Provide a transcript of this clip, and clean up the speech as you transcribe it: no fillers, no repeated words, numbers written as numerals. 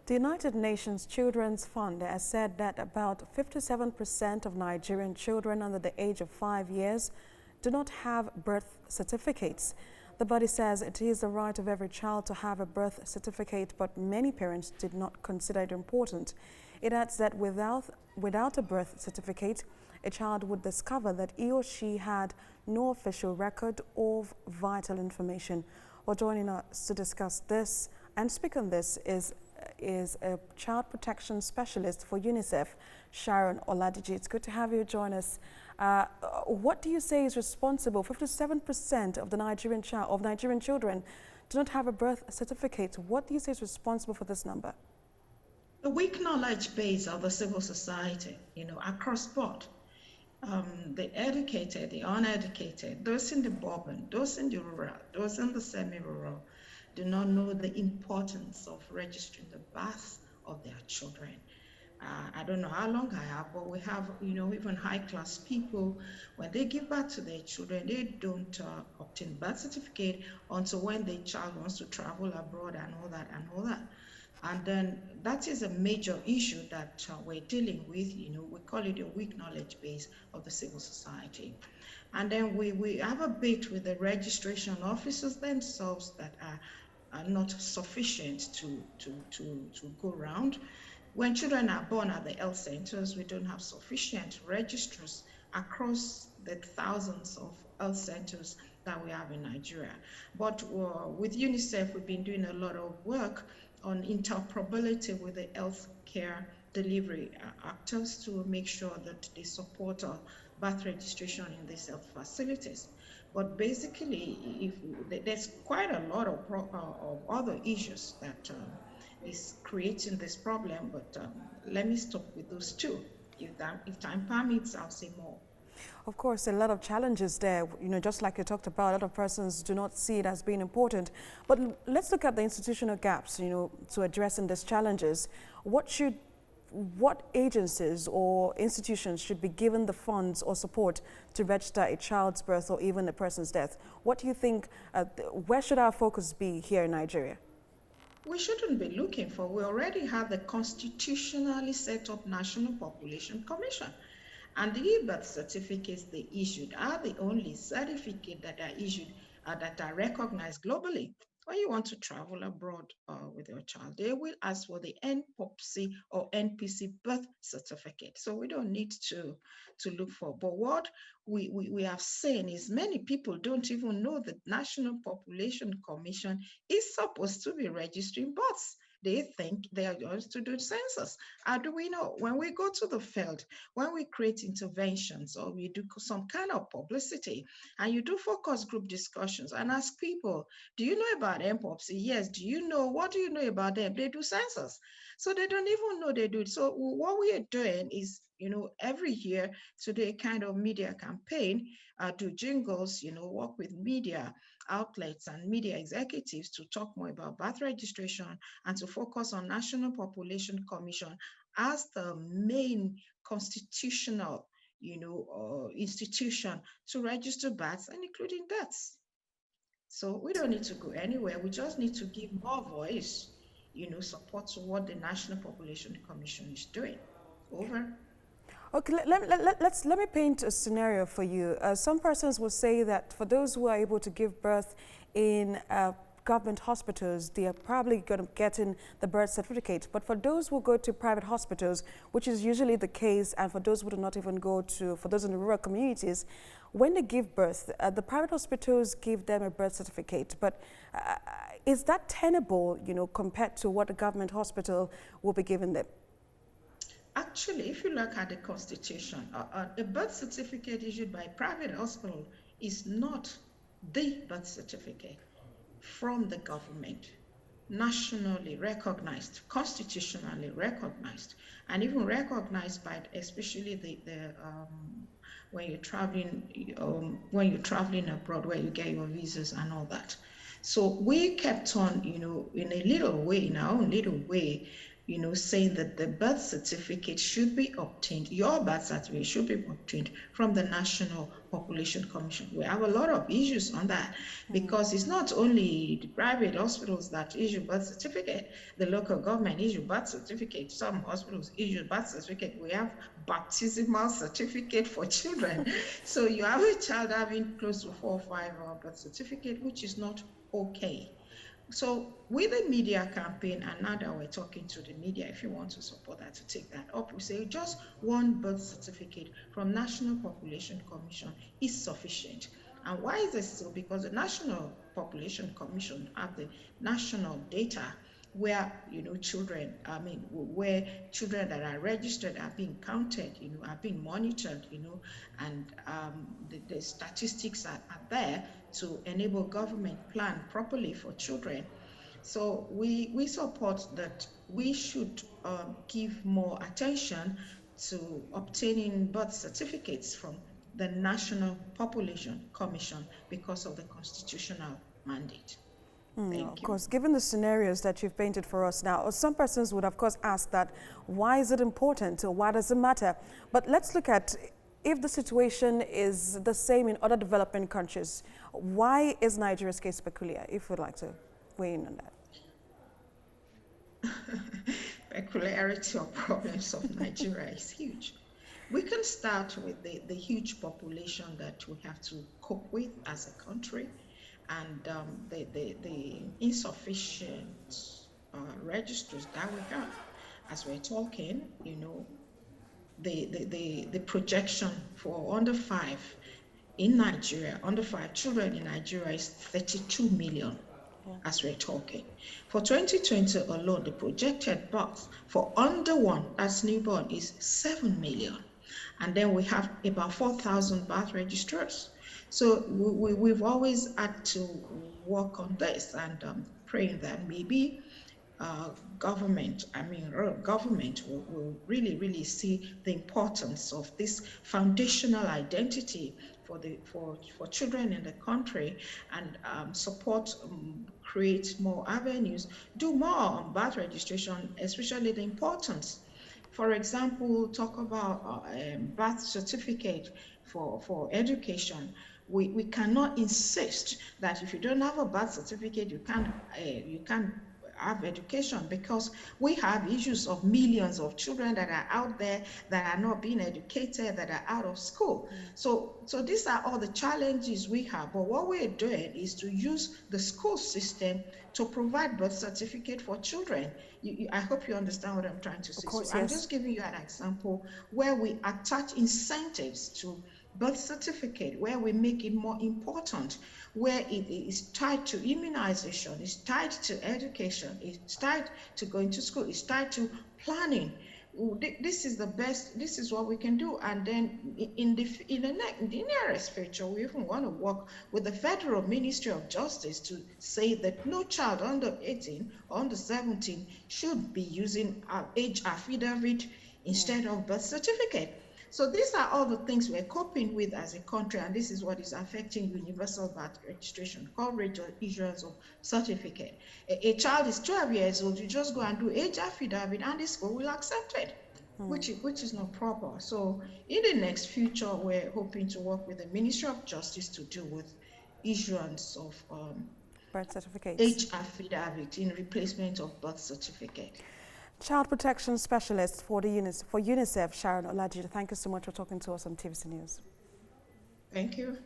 The United Nations Children's Fund has said that about 57% of Nigerian children under the age of 5 years do not have birth certificates. The body says it is the right of every child to have a birth certificate, but many parents did not consider it important. It adds that without a birth certificate, a child would discover that he or she had no official record of vital information. Well, joining us to discuss this and speak on this is a child protection specialist for UNICEF, Sharon Oladiji. It's good to have you join us. What do you say is responsible? 57% of the Nigerian children do not have a birth certificate. What do you say is responsible for this number? The weak knowledge base of the civil society, across board. The educated, the uneducated, those in the urban, those in the rural, those in the semi-rural, do not know the importance of registering the birth of their children. I don't know how long I have, but we have, even high-class people, when they give birth to their children, they don't obtain birth certificate until when the child wants to travel abroad and all that. And then that is a major issue that we're dealing with. We call it a weak knowledge base of the civil society. And then we have a bit with the registration officers themselves that are not sufficient to go around. When children are born at the health centers, we don't have sufficient registrars across the thousands of health centers that we have in Nigeria. But with UNICEF, we've been doing a lot of work on interoperability with the healthcare delivery actors to make sure that they support birth registration in these health facilities. But basically, there's quite a lot of other issues that is creating this problem, but let me stop with those two. If time permits, I'll say more. Of course, a lot of challenges there, just like you talked about. A lot of persons do not see it as being important. But let's look at the institutional gaps, to addressing these challenges. What agencies or institutions should be given the funds or support to register a child's birth or even a person's death? What do you think, where should our focus be here in Nigeria? We shouldn't be looking for, we already have the constitutionally set up National Population Commission. And the birth certificates they issued are the only certificate that are issued that are recognized globally. When you want to travel abroad with your child, they will ask for the NPOPC or NPC birth certificate. So we don't need to look for. But what we have seen is many people don't even know the National Population Commission is supposed to be registering births. They think they are going to do census. How do we know? When we go to the field, when we create interventions or we do some kind of publicity and you do focus group discussions and ask people, do you know about MPOPC? Yes. Do you know? What do you know about them? They do census. So they don't even know they do it. So what we are doing is, every year to do a kind of media campaign, do jingles, work with media outlets and media executives to talk more about birth registration and to focus on National Population Commission as the main constitutional, institution to register births and including deaths. So we don't need to go anywhere. We just need to give more voice, support to what the National Population Commission is doing. Over. Okay, let me paint a scenario for you. Some persons will say that for those who are able to give birth in government hospitals, they are probably going to get in the birth certificate. But for those who go to private hospitals, which is usually the case, and for those who do not even go to, for those in the rural communities, when they give birth, the private hospitals give them a birth certificate. But is that tenable, compared to what the government hospital will be giving them? Actually, if you look at the Constitution, a birth certificate issued by a private hospital is not the birth certificate from the government, nationally recognized, constitutionally recognized, and even recognized by, especially when you're traveling abroad, where you get your visas and all that. So we kept on, in a little way, in our own little way, saying that the birth certificate should be obtained, your birth certificate should be obtained from the National Population Commission. We have a lot of issues on that because it's not only the private hospitals that issue birth certificate, the local government issue birth certificate, some hospitals issue birth certificate. We have baptismal certificate for children. So you have a child having close to 4 or 5 birth certificate, which is not okay. So with the media campaign, and now that we're talking to the media, if you want to support that, to take that up, we say just one birth certificate from National Population Commission is sufficient. And why is this so? Because the National Population Commission have the national data where children, where children that are registered are being counted, are being monitored, and the statistics are there to enable government plan properly for children. So we support that we should give more attention to obtaining birth certificates from the National Population Commission because of the constitutional mandate. Of course, given the scenarios that you've painted for us now, some persons would of course ask that, why is it important or why does it matter? But let's look at, if the situation is the same in other developing countries, why is Nigeria's case peculiar, if you'd like to weigh in on that? Peculiarity or problems of Nigeria is huge. We can start with the huge population that we have to cope with as a country, and the insufficient registers that we have. As we're talking, the projection for under 5 in Nigeria, under 5 children in Nigeria is 32 million. As we're talking. For 2020 alone, the projected birth for under 1, that's newborn, is 7 million. And then we have about 4,000 birth registrars. So we've always had to work on this, and praying that maybe government will really see the importance of this foundational identity for children in the country, and support, create more avenues, do more on birth registration, especially the importance. For example, talk about birth certificate for education. We cannot insist that if you don't have a birth certificate, you can't have education, because we have issues of millions of children that are out there that are not being educated, that are out of school. So these are all the challenges we have. But what we're doing is to use the school system to provide birth certificate for children. I hope you understand what I'm trying to say. Of course, so yes. I'm just giving you an example where we attach incentives to birth certificate, where we make it more important, where it is tied to immunization, it's tied to education, it's tied to going to school, it's tied to planning. This is the best, this is what we can do. And then in the nearest future, we even want to work with the Federal Ministry of Justice to say that no child under 18 or under 17 should be using age affidavit instead of birth certificate. So these are all the things we're coping with as a country, and this is what is affecting universal birth registration, coverage or issuance of certificate. A child is 12 years old, you just go and do age affidavit and the school will accept it, which is not proper. So in the next future, we're hoping to work with the Ministry of Justice to deal with issuance of Birth certificates. age affidavit in replacement of birth certificate. Child Protection Specialist for UNICEF, Sharon Olajide, thank you so much for talking to us on TVC News. Thank you.